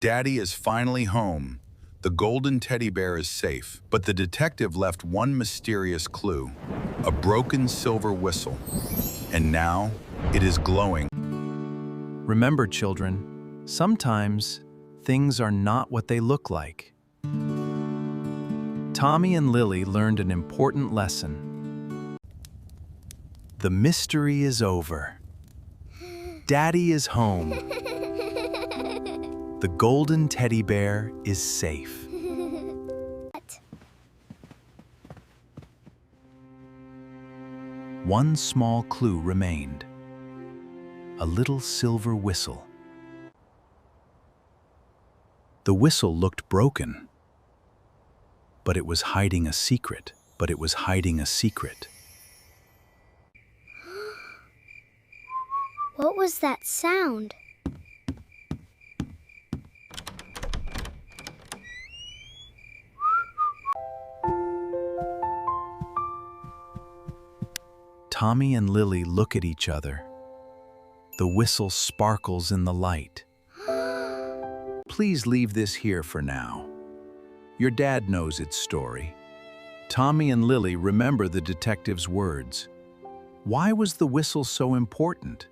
Daddy is finally home. The golden teddy bear is safe, but the detective left one mysterious clue, a broken silver whistle. And now, it is glowing. Remember, children, sometimes things are not what they look like. Tommy and Lily learned an important lesson. The mystery is over. Daddy is home. The golden teddy bear is safe. One small clue remained. A little silver whistle. The whistle looked broken, but it was hiding a secret. What was that sound? Tommy and Lily look at each other. The whistle sparkles in the light. Please leave this here for now. Your dad knows its story. Tommy and Lily remember the detective's words. Why was the whistle so important?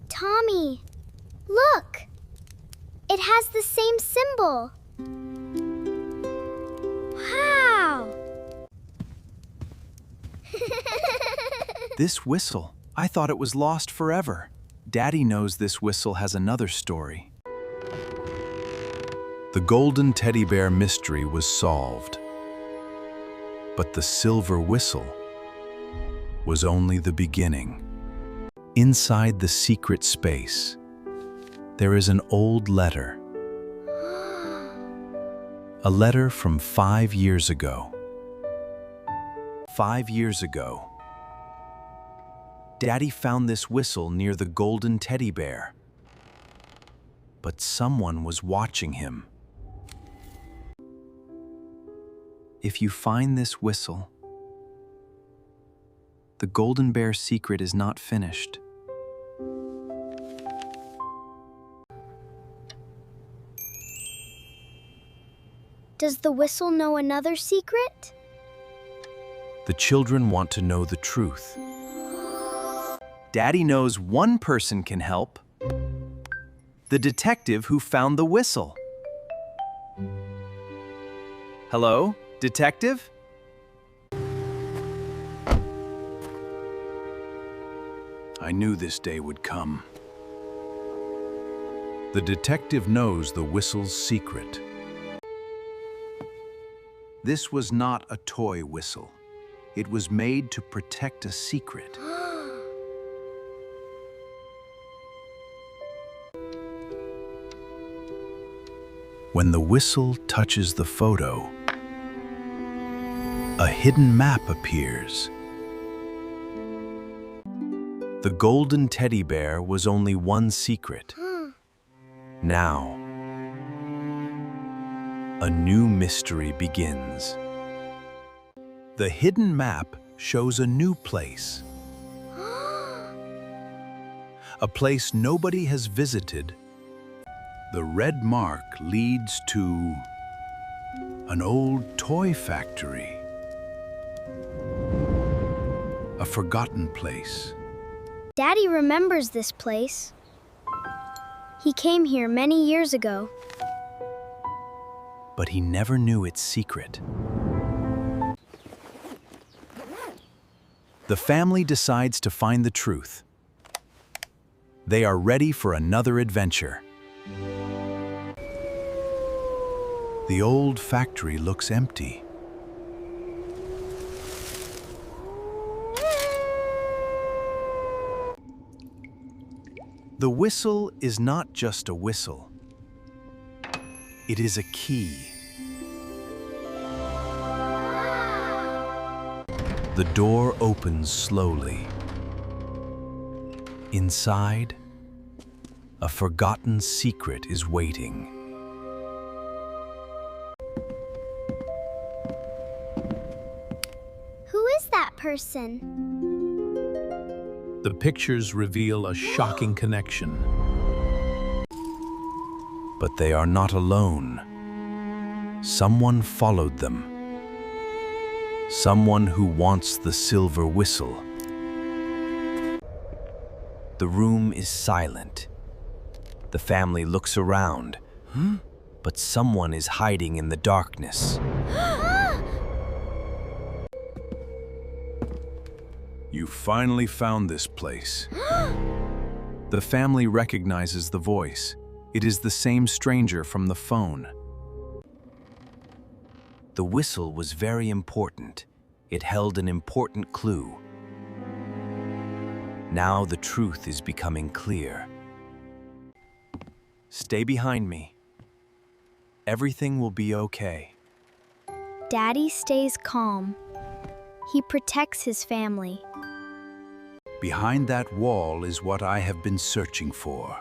Tommy, look! It has the same symbol. Wow! This whistle, I thought it was lost forever. Daddy knows this whistle has another story. The golden teddy bear mystery was solved. But the silver whistle was only the beginning. Inside the secret space, there is an old letter. A letter from 5 years ago. 5 years ago, Daddy found this whistle near the golden teddy bear. But someone was watching him. If you find this whistle, the golden bear secret is not finished. Does the whistle know another secret? The children want to know the truth. Daddy knows one person can help. The detective who found the whistle. Hello, detective? I knew this day would come. The detective knows the whistle's secret. This was not a toy whistle. It was made to protect a secret. When the whistle touches the photo, a hidden map appears. The golden teddy bear was only one secret. Now, a new mystery begins. The hidden map shows a new place. A place nobody has visited. The red mark leads to an old toy factory. A forgotten place. Daddy remembers this place. He came here many years ago. But he never knew its secret. The family decides to find the truth. They are ready for another adventure. The old factory looks empty. The whistle is not just a whistle. It is a key. The door opens slowly. Inside, a forgotten secret is waiting. Who is that person? The pictures reveal a shocking connection. But they are not alone. Someone followed them. Someone who wants the silver whistle. The room is silent. The family looks around, but someone is hiding in the darkness. You finally found this place. The family recognizes the voice. It is the same stranger from the phone. The whistle was very important. It held an important clue. Now the truth is becoming clear. Stay behind me. Everything will be okay. Daddy stays calm. He protects his family. Behind that wall is what I have been searching for.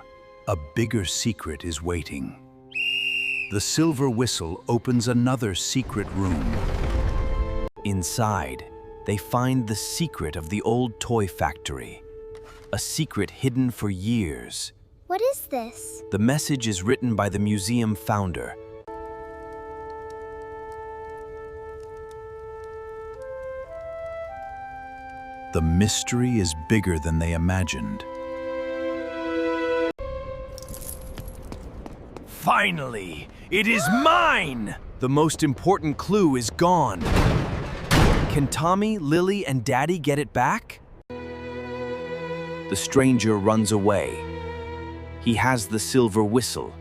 A bigger secret is waiting. The silver whistle opens another secret room. Inside, they find the secret of the old toy factory. A secret hidden for years. What is this? The message is written by the museum founder. The mystery is bigger than they imagined. Finally, it is mine! The most important clue is gone. Can Tommy, Lily, and Daddy get it back? The stranger runs away. He has the silver whistle.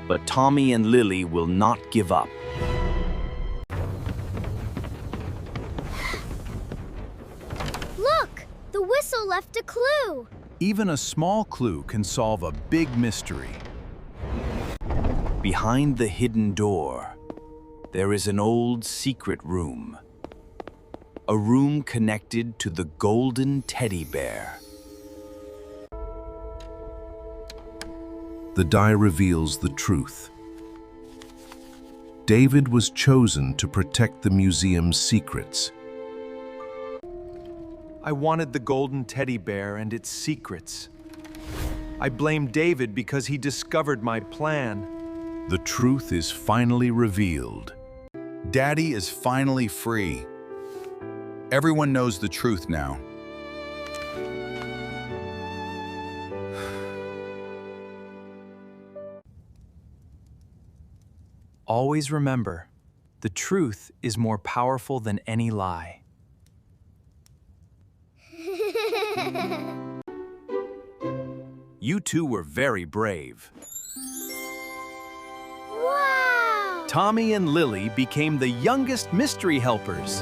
But Tommy and Lily will not give up. Look! The whistle left a clue! Even a small clue can solve a big mystery. Behind the hidden door, there is an old secret room. A room connected to the golden teddy bear. The die reveals the truth. David was chosen to protect the museum's secrets. I wanted the golden teddy bear and its secrets. I blame David because he discovered my plan. The truth is finally revealed. Daddy is finally free. Everyone knows the truth now. Always remember, the truth is more powerful than any lie. You two were very brave. Wow! Tommy and Lily became the youngest mystery helpers.